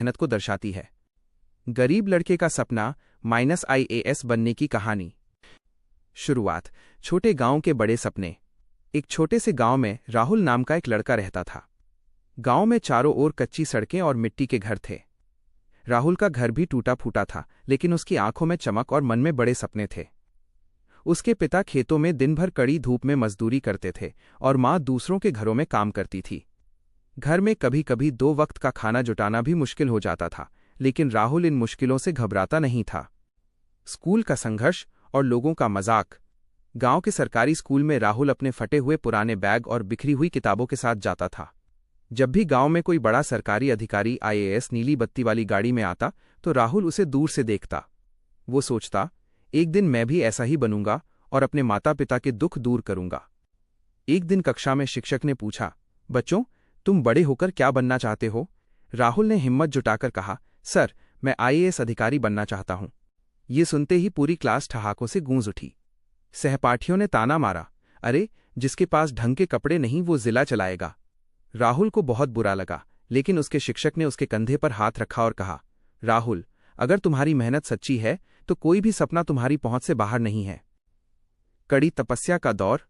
मेहनत को दर्शाती है। गरीब लड़के का सपना -IAS बनने की कहानी। शुरुआत। छोटे गांव के बड़े सपने। एक छोटे से गांव में राहुल नाम का एक लड़का रहता था। गांव में चारों ओर कच्ची सड़कें और मिट्टी के घर थे। राहुल का घर भी टूटा फूटा था, लेकिन उसकी आंखों में चमक और मन में बड़े सपने थे। उसके पिता खेतों में दिन भर कड़ी धूप में मजदूरी करते थे और माँ दूसरों के घरों में काम करती थी। घर में कभी कभी 2 वक्त का खाना जुटाना भी मुश्किल हो जाता था, लेकिन राहुल इन मुश्किलों से घबराता नहीं था। स्कूल का संघर्ष और लोगों का मजाक। गांव के सरकारी स्कूल में राहुल अपने फटे हुए पुराने बैग और बिखरी हुई किताबों के साथ जाता था। जब भी गांव में कोई बड़ा सरकारी अधिकारी IAS नीली बत्ती वाली गाड़ी में आता तो राहुल उसे दूर से देखता। वो सोचता, एक दिन मैं भी ऐसा ही बनूंगा और अपने माता पिता के दुख दूर करूंगा। एक दिन कक्षा में शिक्षक ने पूछा, बच्चों, तुम बड़े होकर क्या बनना चाहते हो? राहुल ने हिम्मत जुटाकर कहा, सर, मैं IAS अधिकारी बनना चाहता हूं। ये सुनते ही पूरी क्लास ठहाकों से गूंज उठी। सहपाठियों ने ताना मारा, अरे, जिसके पास ढंग के कपड़े नहीं वो जिला चलाएगा। राहुल को बहुत बुरा लगा, लेकिन उसके शिक्षक ने उसके कंधे पर हाथ रखा और कहा, राहुल, अगर तुम्हारी मेहनत सच्ची है तो कोई भी सपना तुम्हारी पहुंच से बाहर नहीं है। कड़ी तपस्या का दौर।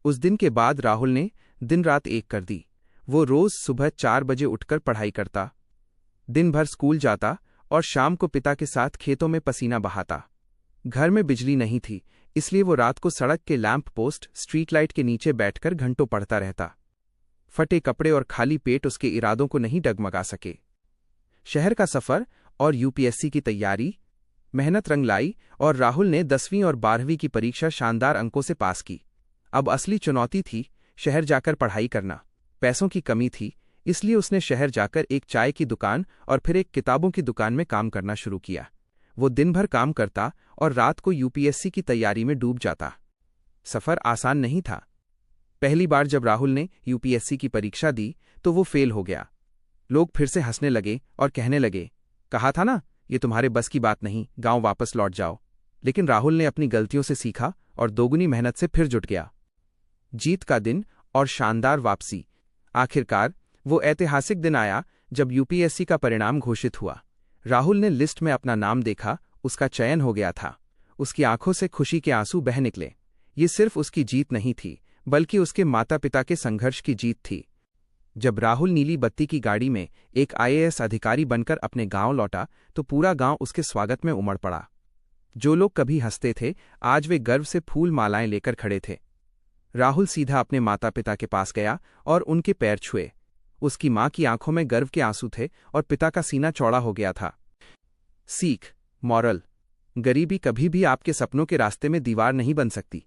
उस दिन के बाद राहुल ने दिन रात एक कर दी। वो रोज सुबह 4 बजे उठकर पढ़ाई करता, दिन भर स्कूल जाता और शाम को पिता के साथ खेतों में पसीना बहाता। घर में बिजली नहीं थी, इसलिए वो रात को सड़क के लैंप पोस्ट, स्ट्रीट लाइट के नीचे बैठकर घंटों पढ़ता रहता। फटे कपड़े और खाली पेट उसके इरादों को नहीं डगमगा सके। शहर का सफर और UPSC की तैयारी। मेहनत रंग लाई और राहुल ने 10वीं और 12वीं की परीक्षा शानदार अंकों से पास की। अब असली चुनौती थी शहर जाकर पढ़ाई करना। पैसों की कमी थी, इसलिए उसने शहर जाकर एक चाय की दुकान और फिर एक किताबों की दुकान में काम करना शुरू किया। वो दिन भर काम करता और रात को UPSC की तैयारी में डूब जाता। सफर आसान नहीं था। पहली बार जब राहुल ने UPSC की परीक्षा दी तो वो फेल हो गया। लोग फिर से हंसने लगे और कहने लगे, कहा था ना, ये तुम्हारे बस की बात नहीं, गांव वापस लौट जाओ। लेकिन राहुल ने अपनी गलतियों से सीखा और दोगुनी मेहनत से फिर जुट गया। जीत का दिन और शानदार वापसी। आखिरकार वो ऐतिहासिक दिन आया जब UPSC का परिणाम घोषित हुआ। राहुल ने लिस्ट में अपना नाम देखा, उसका चयन हो गया था। उसकी आंखों से खुशी के आंसू बह निकले। ये सिर्फ उसकी जीत नहीं थी, बल्कि उसके माता पिता के संघर्ष की जीत थी। जब राहुल नीली बत्ती की गाड़ी में एक IAS अधिकारी बनकर अपने गांव लौटा तो पूरा गांव उसके स्वागत में उमड़ पड़ा। जो लोग कभी हंसते थे, आज वे गर्व से फूल मालाएं लेकर खड़े थे। राहुल सीधा अपने माता पिता के पास गया और उनके पैर छुए। उसकी मां की आंखों में गर्व के आंसू थे और पिता का सीना चौड़ा हो गया था। सीख, मॉरल। गरीबी कभी भी आपके सपनों के रास्ते में दीवार नहीं बन सकती।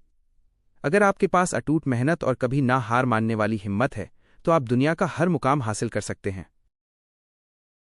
अगर आपके पास अटूट मेहनत और कभी ना हार मानने वाली हिम्मत है तो आप दुनिया का हर मुकाम हासिल कर सकते हैं।